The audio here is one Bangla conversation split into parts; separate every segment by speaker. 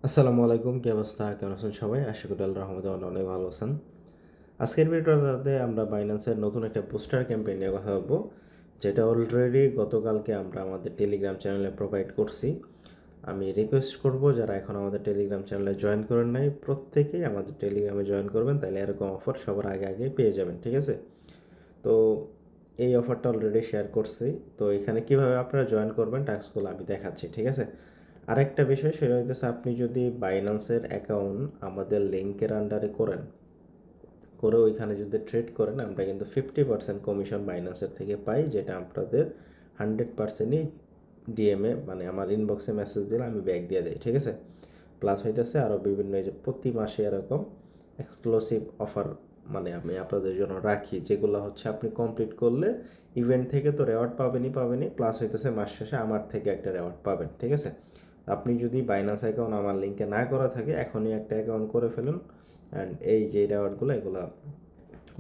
Speaker 1: আসসালামু আলাইকুম, কি অবস্থা? কেমন আছেন সবাই? আশা করি আল্লাহর রহমতে অনেক ভালো আছেন। আজকের ভিডিওটাতে আমরা বাইন্যান্সের নতুন একটা বুস্টার ক্যাম্পেইন নিয়ে কথা বলবো, যেটা অলরেডি গতকালকে আমরা আমাদের টেলিগ্রাম চ্যানেলে প্রোভাইড করছি। আমি রিকোয়েস্ট করব যারা এখন আমাদের টেলিগ্রাম চ্যানেলে জয়েন করেন নাই, প্রত্যেকেই আমাদের টেলিগ্রামে জয়েন করবেন, তাহলে এরকম অফার সবার আগে আগে পেয়ে যাবেন, ঠিক আছে? তো এই অফারটা অলরেডি শেয়ার করছি। তো এখানে কিভাবে আপনারা জয়েন করবেন টাস্কগুলো আমি দেখাচ্ছি, ঠিক আছে? আরেকটা বিষয় সেটা হইতেছে, আপনি যদি বাইন্যান্সের অ্যাকাউন্ট আমাদের লিঙ্কের আন্ডারে করে ওইখানে যদি ট্রেড করেন, আমরা কিন্তু 50% কমিশন বাইন্যান্সের থেকে পাই, যেটা আপনাদের 100%ই ডিএমএ মানে আমার ইনবক্সে মেসেজ দিলে আমি ব্যাক দিয়ে দিই, ঠিক আছে? প্লাস হইতেছে আরও বিভিন্ন, এই যে প্রতি মাসে এরকম এক্সক্লুসিভ অফার মানে আমি আপনাদের জন্য রাখি, যেগুলো হচ্ছে আপনি কমপ্লিট করলে ইভেন্ট থেকে তো রেওয়ার্ড পাবেনই, প্লাস হইতেছে মাস শেষে আমার থেকে একটা রেওয়ার্ড পাবেন, ঠিক আছে? আপনি যদি বাইন্যান্স অ্যাকাউন্ট আমার লিঙ্কে না করা থাকে, এখনই একটা অ্যাকাউন্ট করে ফেলুন, অ্যান্ড এই যে রেওয়ার্ডগুলো এগুলো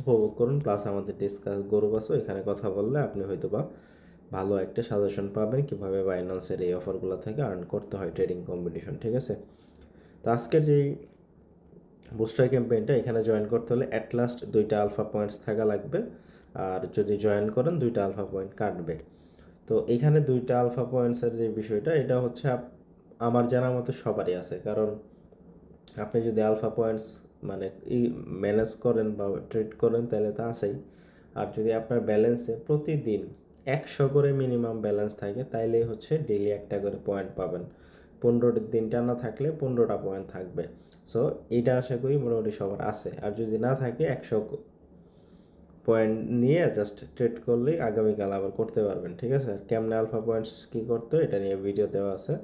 Speaker 1: উপভোগ করুন। প্লাস আমাদের ডিসকাস গ্রুপ আছে, এখানে কথা বললে আপনি হয়তো বা ভালো একটা সাজেশন পাবেন কীভাবে বাইন্যান্সের এই অফারগুলো থেকে আর্ন করতে হয় ট্রেডিং কম্পিটিশন, ঠিক আছে? তো আজকের যেই বুস্টার ক্যাম্পেইনটা, এখানে জয়েন করতে হলে অ্যাট লাস্ট 2টা আলফা পয়েন্টস থাকা লাগবে, আর যদি জয়েন করেন 2টা আলফা পয়েন্ট কাটবে। তো এখানে 2টা আলফা পয়েন্টসের যে বিষয়টা, এটা হচ্ছে আমার জানার মতো সবারই আছে, কারণ আপনি যদি আলফা পয়েন্টস মানে ম্যানেজ করেন বা ট্রেড করেন তাহলে তো আছেই। আর যদি আপনার ব্যালেন্সে প্রতিদিন 100 করে মিনিমাম ব্যালেন্স থাকে, তাইলে হচ্ছে ডেইলি একটা করে পয়েন্ট পাবেন। 15 দিন টানা থাকলে 15টা পয়েন্ট থাকবে। সো এটা আশা করি মোটামুটি সবার আছে। আর যদি না থাকে, 100 পয়েন্ট নিয়ে জাস্ট ট্রেড করলেই আগামীকাল আবার করতে পারবেন, ঠিক আছে? আর কেমনে আলফা পয়েন্টস কী করতে এটা নিয়ে ভিডিও দেওয়া আছে।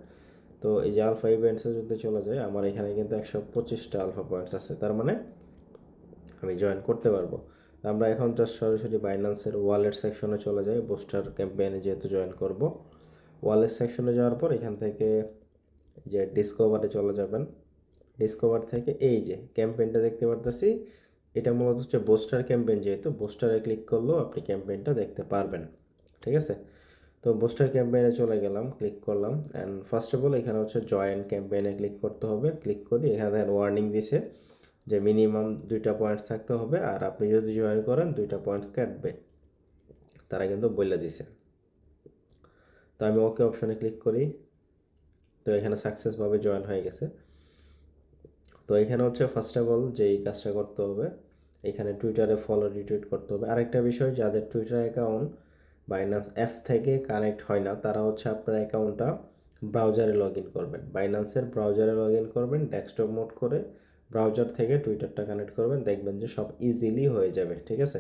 Speaker 1: তো এই যে আলফা ইভেন্টসে যদি চলে যায়, আমার এখানে কিন্তু 125টা আলফা পয়েন্টস আছে, তার মানে আমি জয়েন করতে পারবো। আমরা এখন জাস্ট সরাসরি বাইন্যান্সের ওয়ালেট সেকশনে চলে যাই, বুস্টার ক্যাম্পেইনে যেহেতু জয়েন করব। ওয়ালেট সেকশনে যাওয়ার পর এখান থেকে যে ডিসকভারে চলে যাবেন। ডিসকভার থেকে এই যে ক্যাম্পেইনটা দেখতে পারতেছি, এটা মূলত হচ্ছে বুস্টার ক্যাম্পেইন, যেহেতু বুস্টারে ক্লিক করলেও আপনি ক্যাম্পেইনটা দেখতে পারবেন, ঠিক আছে? তো বুস্টার ক্যাম্পেইনে চলে গেলাম, ক্লিক করলাম, অ্যান্ড ফার্স্ট অফ অল এখানে হচ্ছে জয়েন ক্যাম্পেইনে ক্লিক করতে হবে। ক্লিক করি, এখানে ওয়ার্নিং দিছে যে মিনিমাম 2টা পয়েন্টস থাকতে হবে, আর আপনি যদি জয়েন করেন 2টা পয়েন্টস কাটবে, তারা কিন্তু বলে দিছে। তো আমি ওকে অপশনে ক্লিক করি। তো এখানে সাকসেসভাবে জয়েন হয়ে গেছে। তো এখানে হচ্ছে ফার্স্ট অফ অল যেই কাজটা করতে হবে, এখানে টুইটারে ফলো রিটুইট করতে হবে। আরেকটা বিষয়, যাদের টুইটার অ্যাকাউন্ট বাইন্যান্স অ্যাপ থেকে কানেক্ট হয় না, তারা হচ্ছে আপনার অ্যাকাউন্টটা ব্রাউজারে লগ ইন করবেন, বাইন্যান্সের ব্রাউজারে লগ ইন করবেন, ডেস্কটপ মোড করে ব্রাউজার থেকে টুইটারটা কানেক্ট করবেন, দেখবেন যে সব ইজিলি হয়ে যাবে, ঠিক আছে?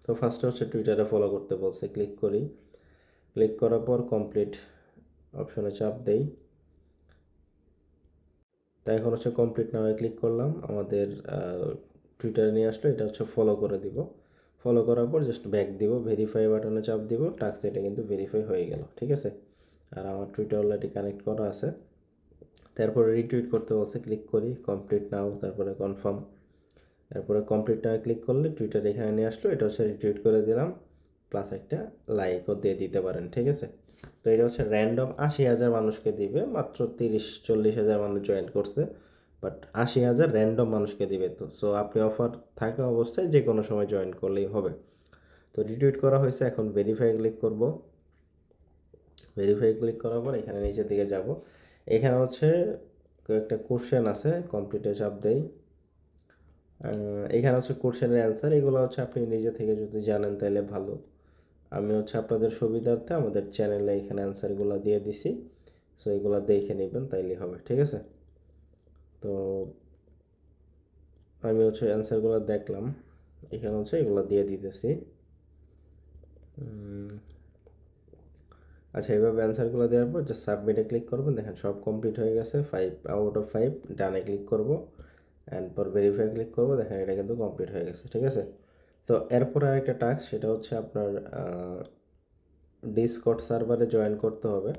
Speaker 1: তো ফার্স্টে হচ্ছে টুইটারে ফলো করতে বলছে, ক্লিক করি। ক্লিক করার পর কমপ্লিট অপশনে চাপ দেই। তাই এখন হচ্ছে কমপ্লিট নামে ক্লিক করলাম, আমাদের টুইটারে নিয়ে আসলো, এটা হচ্ছে ফলো করে দিব। ফলো করার পর জাস্ট ব্যাক দিব, ভেরিফাই বাটনে চাপ দিব, টাস্ক এটা কিন্তু ভেরিফাই হয়ে গেল, ঠিক আছে? আর আমার টুইটার অলরেডি কানেক্ট করা আছে। তারপরে রিটুইট করতে বলছে, ক্লিক করি, কমপ্লিট নাও, তারপরে কনফার্ম। তারপরে কমপ্লিট নাও ক্লিক করলে টুইটার এখানে নিয়ে আসলো, এটা হচ্ছে রিটুইট করে দিলাম, প্লাস একটা লাইকও দিয়ে দিতে পারেন, ঠিক আছে? তো এটা হচ্ছে র্যান্ডম 80,000 মানুষকে দিবে, মাত্র 30-40 হাজার মানুষ জয়েন করছে, বাট 80,000 র্যান্ডম মানুষকে দিবে। তো সো আপনি অফার থাকা অবস্থায় যে কোনো সময় জয়েন করলেই হবে। তো রিটুইট করা হয়েছে, এখন ভেরিফাই ক্লিক করব। ভেরিফাই ক্লিক করার পর এখানে নিচের দিকে যাব, এখানে হচ্ছে কয়েকটা কোশ্চেন আছে, কমপ্লিটে চাপ দেই। এখানে হচ্ছে কোশ্চেনের অ্যান্সার, এগুলো হচ্ছে আপনি নিজে থেকে যদি জানেন তাহলে ভালো। আমি হচ্ছে আপনাদের সুবিধার্থে আমাদের চ্যানেলে এখানে অ্যান্সারগুলো দিয়ে দিছি, সো এগুলো দেখে নেবেন তাইলে হবে, ঠিক আছে? তো আমি হচ্ছে অ্যান্সারগুলো দেখলাম, এখানে হচ্ছে এগুলো দিয়ে দিতেছি। আচ্ছা, এইভাবে অ্যান্সারগুলো দেওয়ার পর জাস্ট সাবমিটে ক্লিক করবেন, দেখেন সব কমপ্লিট হয়ে গেছে, 5/5। ডানে ক্লিক করব, অ্যান্ড পর ভেরিফাই ক্লিক করব, দেখেন এটা কিন্তু কমপ্লিট হয়ে গেছে, ঠিক আছে? তো এরপর আরেকটা টাস্ক, সেটা হচ্ছে আপনার ডিসকর্ড সার্ভারে জয়েন করতে হবে,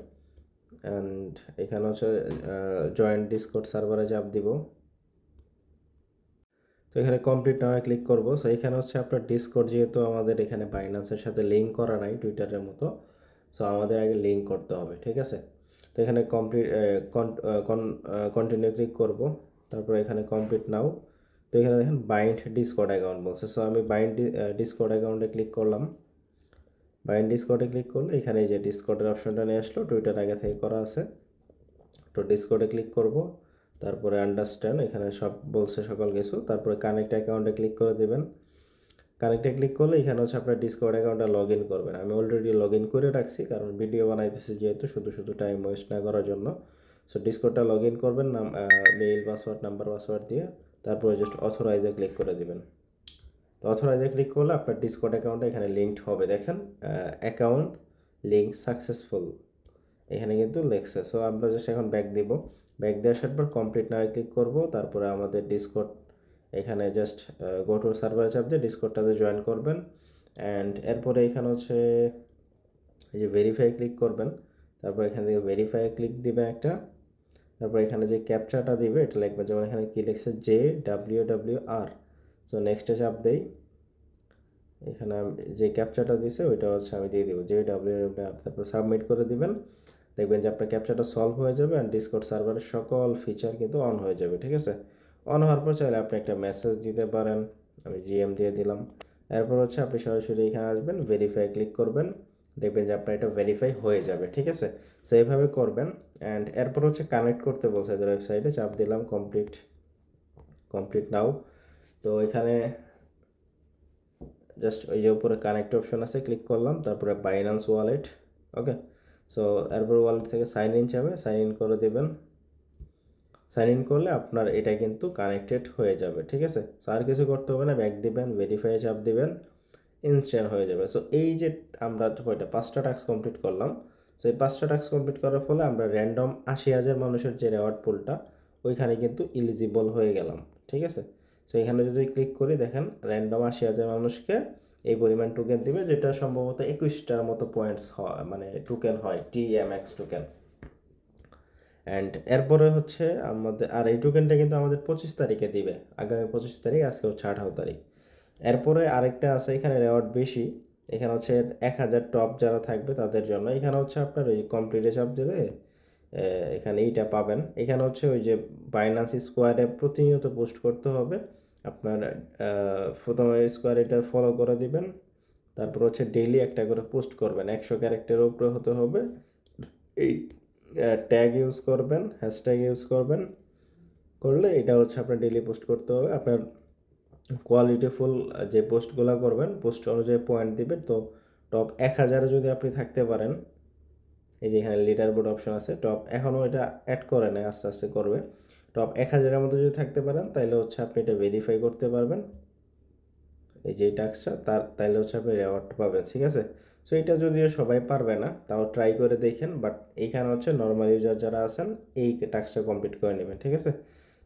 Speaker 1: অ্যান্ড এখানে হচ্ছে জয়েন ডিসকর্ড সার্ভারে চাপ দিব। তো এখানে কমপ্লিট নামে ক্লিক করব। সো এখানে হচ্ছে আপনার ডিসকর্ড, যেহেতু আমাদের এখানে বাইন্যান্সের সাথে লিঙ্ক করা নাই টুইটারের মতো, সো আমাদের আগে লিঙ্ক করতে হবে, ঠিক আছে। তো এখানে কমপ্লিট কন্টিনিউ ক্লিক করব, তারপর এখানে কমপ্লিট নাও। তো এখানে দেখেন বাইন্ড ডিসকর্ড অ্যাকাউন্ট বলছে, সো আমি বাইন্ড ডিসকর্ড অ্যাকাউন্টে ক্লিক করলাম। বাইন্ড ডিসকর্ডে ক্লিক করলে এখানে এই যে ডিসকর্ডের অপশনটা নিয়ে আসলো, টুইটার আগে থেকে করা আছে। তো ডিসকর্ডে ক্লিক করব, তারপরে আন্ডারস্ট্যান্ড, এখানে সব বলছে সকল কিছু। তারপরে কানেক্ট অ্যাকাউন্টে ক্লিক করে দেবেন। কানেক্টে ক্লিক করলে এখানে হচ্ছে আপনার ডিসকর্ড অ্যাকাউন্টটা লগ ইন করবেন। আমি অলরেডি লগ ইন করে রাখছি, কারণ ভিডিও বানাইতেছি যেহেতু, শুধু শুধু টাইম ওয়েস্ট না করার জন্য। সো ডিসকর্ডটা লগ ইন করবেন, মেইল পাসওয়ার্ড নাম্বার পাসওয়ার্ড দিয়ে, তারপরে জাস্ট অথরাইজে ক্লিক করে দিবেন। তো অথরাইজে ক্লিক করলে আপনার ডিসকর্ড অ্যাকাউন্টটা এখানে লিঙ্কড হবে, দেখেন অ্যাকাউন্ট লিঙ্ক সাকসেসফুল এখানে কিন্তু লেখছে। সো আমরা জাস্ট এখন ব্যাক দিব। ব্যাক দিয়ে আসার পর কমপ্লিট নাও ক্লিক করব, তারপরে আমাদের ডিসকর্ড এখানে জাস্ট গো টু সার্ভারে চাপ দিয়ে ডিসকর্ডটাতে জয়েন করবেন। অ্যান্ড এরপরে এখানে হচ্ছে এই যে ভেরিফাই ক্লিক করবেন, তারপর এখান থেকে ভেরিফাই ক্লিক দিবেন একটা। তারপর এখানে যে ক্যাপচাটা দিবে এটা লিখবেন, যেমন এখানে কি লিখছে JWWR। সো নেক্সটে চাপ দেই। এখানে যে ক্যাপচাটা দিছে ওইটা হচ্ছে আমি দিয়ে দিব JWWR, তারপর সাবমিট করে দিবেন। দেখবেন যে আপনার ক্যাপচাটা সলভ হয়ে যাবে অ্যান্ড ডিসকর্ড সার্ভারের সকল ফিচার কিন্তু অন হয়ে যাবে, ঠিক আছে। অন হওয়ার পর চাইলে আপনি একটা মেসেজ দিতে পারেন, আমি GM দিয়ে দিলাম। এরপর হচ্ছে আপনি সরাসরি এখানে আসবেন, ভেরিফাই ক্লিক করবেন, দেখবেন যে আপনার এটা ভেরিফাই হয়ে যাবে, ঠিক আছে। সো এইভাবে করবেন। অ্যান্ড এরপর হচ্ছে কানেক্ট করতে বলছে এদের ওয়েবসাইটে, চাপ দিলাম কমপ্লিট নাও। তো এখানে জাস্ট ওই যে উপরে কানেক্ট অপশন আছে, ক্লিক করলাম, তারপরে বাইন্যান্স ওয়ালেট, ওকে। সো এরপর ওয়ালেট থেকে সাইন ইন যাবে, সাইন ইন করে দেবেন। সাইন ইন করলে আপনার এটা কিন্তু কানেক্টেড হয়ে যাবে, ঠিক আছে। সো আর কিছু করতে হবে না, ব্যাক দিবেন, ভেরিফাই চাপ দিবেন, ইনস্ট্যান্ট হয়ে যাবে। সো এই যে আমরা কয়টা 5টা টাস্ক কমপ্লিট করলাম। সো এই 5টা টাস্ক কমপ্লিট করার ফলে আমরা র্যান্ডম 80,000 মানুষের যে রেওয়ার্ড পুলটা ওইখানে কিন্তু ইলিজিবল হয়ে গেলাম, ঠিক আছে। সো এখানে যদি ক্লিক করি দেখেন র্যান্ডম 80,000 মানুষকে এই পরিমাণ টোকেন দিবে, যেটা সম্ভবত 21টার মতো পয়েন্টস হয়, মানে টোকেন হয়, TMX টোকেন। অ্যান্ড এরপরে হচ্ছে আমাদের আর এই টোকেনটা কিন্তু আমাদের 25 তারিখে দিবে, আগামী 25 তারিখ, আজকে হচ্ছে 18 তারিখ। এরপরে আরেকটা আছে, এখানে রেওয়ার্ড বেশি, এখানে হচ্ছে 1000 টপ যারা থাকবে তাদের জন্য। এখানে হচ্ছে আপনার ওই কমপ্লিটে চাপ দিলে এখানে এইটা পাবেন। এখানে হচ্ছে ওই যে বাইন্যান্স স্কোয়ারে প্রতিনিয়ত পোস্ট করতে হবে আপনার। প্রথমে স্কোয়ার এটা ফলো করে দিবেন, তারপর হচ্ছে ডেইলি একটা করে পোস্ট করবেন, 100 ক্যারেক্টারের উপরে হতে হবে। এই ট্যাগ ইউজ করবেন, হ্যাশট্যাগ ইউজ করবেন, করলে এটা হচ্ছে আপনার ডেইলি পোস্ট করতে হবে। আপনার কোয়ালিটিফুল যে পোস্টগুলো করবেন পোস্ট অনুযায়ী পয়েন্ট দিবে। তো টপ 1000-এ যদি আপনি থাকতে পারেন, এই যে এখানে লিডার বোর্ড অপশন আছে, টপ এখনও এটা অ্যাড করে নেয়, আস্তে আস্তে করবে। টপ 1000-এর মধ্যে যদি থাকতে পারেন তাহলে হচ্ছে আপনি এটা ভেরিফাই করতে পারবেন, এই যে টাস্কটা তাইলে হচ্ছে আপনি রেওয়ার্ড পাবেন, ঠিক আছে। সো এটা যদিও সবাই পারবে না, তাও ট্রাই করে দেখেন। বাট এইখানে হচ্ছে নর্মাল ইউজার যারা আছেন এই টাস্কটা কমপ্লিট করে নেবেন, ঠিক আছে।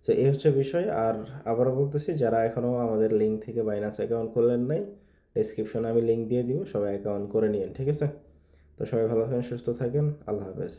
Speaker 1: সো এই হচ্ছে বিষয়। আর আবারও বলতেছি, যারা এখনও আমাদের লিঙ্ক থেকে বাইন্যান্স অ্যাকাউন্ট করলেন নাই, ডেসক্রিপশনে আমি লিঙ্ক দিয়ে দিব, সবাই অ্যাকাউন্ট করে নিন, ঠিক আছে। তো সবাই ভালো থাকেন, সুস্থ থাকেন, আল্লাহ হাফেজ।